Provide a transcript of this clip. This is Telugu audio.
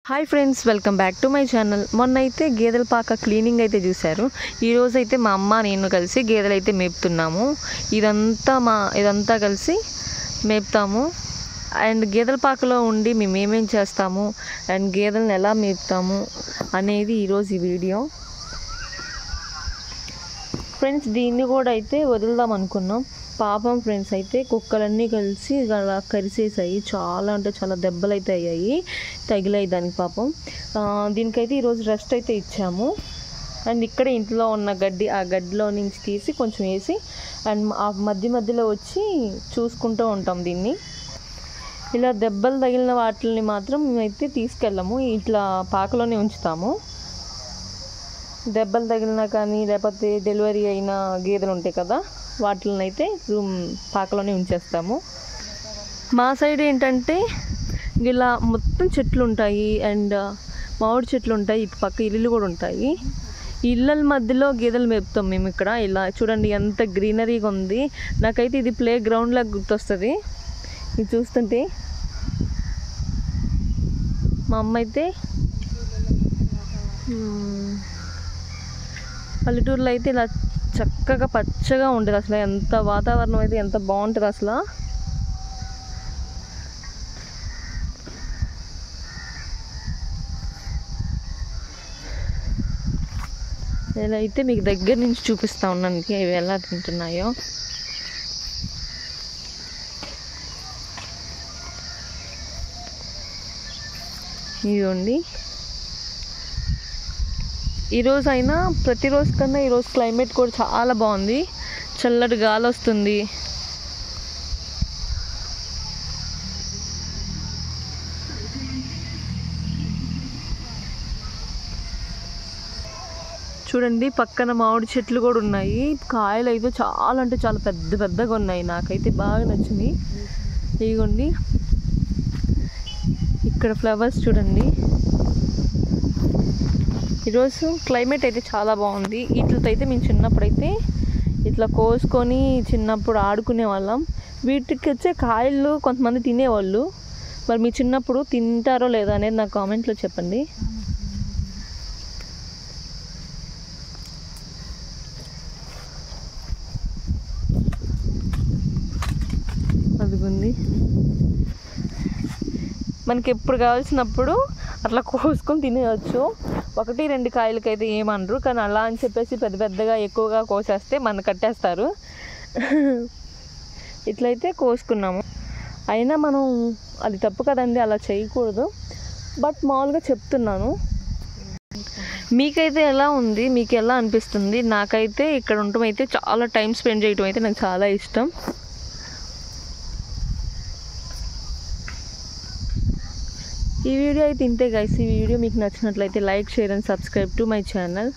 Hi friends, welcome back to my channel. మొన్న అయితే గేదెల పాక క్లీనింగ్ అయితే చూశారు. ఈరోజు అయితే మా అమ్మ నేను కలిసి గేదెలు అయితే మేపుతున్నాము. ఇదంతా కలిసి మేపుతాము. అండ్ గేదెల పాకలో ఉండి మేము ఏమేం చేస్తాము అండ్ గేదెలను ఎలా మేపుతాము అనేది ఈరోజు ఈ వీడియో. ఫ్రెండ్స్, దీన్ని కూడా అయితే వదులుదాం అనుకున్నాం. పాపం ఫ్రెండ్స్, అయితే కుక్కలన్నీ కలిసి అలా కరిసేసాయి. చాలా అంటే చాలా దెబ్బలు అయితే అయ్యాయి, తగిలాయి దానికి పాపం. దీనికైతే ఈరోజు రెస్ట్ అయితే ఇచ్చాము. అండ్ ఇక్కడ ఇంట్లో ఉన్న ఆ గడ్డిలో నుంచి తీసి కొంచెం వేసి అండ్ ఆ మధ్యలో వచ్చి చూసుకుంటూ ఉంటాం దీన్ని. ఇలా దెబ్బలు తగిలిన వాటిని మాత్రం మేమైతే తీసుకెళ్ళము, ఇట్లా పాకలోనే ఉంచుతాము. దెబ్బలు తగిలినా కానీ లేకపోతే డెలివరీ అయిన గేదెలు ఉంటాయి కదా, వాటిని అయితే పాకలోనే ఉంచేస్తాము. మా సైడ్ ఏంటంటే ఇలా మొత్తం చెట్లు ఉంటాయి అండ్ మామిడి చెట్లు ఉంటాయి, ఇటు పక్క ఇల్లులు కూడా ఉంటాయి. ఇళ్ళ మధ్యలో గేదెలు మేపుతాం మేము. ఇక్కడ ఇలా చూడండి ఎంత గ్రీనరీగా ఉంది. నాకైతే ఇది ప్లే గ్రౌండ్ లాగా గుర్తొస్తుంది ఇది చూస్తుంటే. మా అమ్మ అయితే పల్లెటూరులో అయితే ఇలా చక్కగా పచ్చగా ఉంటుంది. అసలు ఎంత వాతావరణం అయితే ఎంత బాగుంటుంది అసలు. ఇలా అయితే మీకు దగ్గర నుంచి చూపిస్తా ఉన్నాను ఇవి ఎలా తింటున్నాయో. ఇదిగోండి, ఈరోజు అయినా ప్రతిరోజు కన్నా ఈరోజు క్లైమేట్ కూడా చాలా బాగుంది. చల్లటి గాలి వస్తుంది. చూడండి, పక్కన మామిడి చెట్లు కూడా ఉన్నాయి. కాయలు అయితే చాలా అంటే చాలా పెద్దగా ఉన్నాయి. నాకైతే బాగా నచ్చింది. ఇదిగోండి, ఇక్కడ ఫ్లవర్స్ చూడండి. ఈరోజు క్లైమేట్ అయితే చాలా బాగుంది. వీటితో అయితే మేము చిన్నప్పుడైతే ఇట్లా కోసుకొని చిన్నప్పుడు ఆడుకునే వాళ్ళం. వీటికి వచ్చే కాయలు కొంతమంది తినేవాళ్ళు. మరి మీ చిన్నప్పుడు తింటారో లేదో అనేది నాకు కామెంట్లో చెప్పండి. అదిగుంది, మనకి ఎప్పుడు కావాల్సినప్పుడు అట్లా కోసుకొని తినేయచ్చు. 1-2 కాయలకైతే ఏమనరు, కానీ అలా అని చెప్పేసి పెద్దగా ఎక్కువగా కోసేస్తే మన కట్టేస్తారు. ఇట్లయితే కోసుకున్నాము. అయినా మనం అది తప్పు కదండి, అలా చేయకూడదు. బట్ మామూలుగా చెప్తున్నాను. మీకైతే ఎలా ఉంది, మీకు ఎలా అనిపిస్తుంది? నాకైతే ఇక్కడ ఉండటం అయితే చాలా టైం స్పెండ్ చేయడం అయితే నాకు చాలా ఇష్టం. ఈ వీడియో అయితే ఇంతే గైస్. ఈ వీడియో మీకు నచ్చినట్లయితే like, share and subscribe to my channel.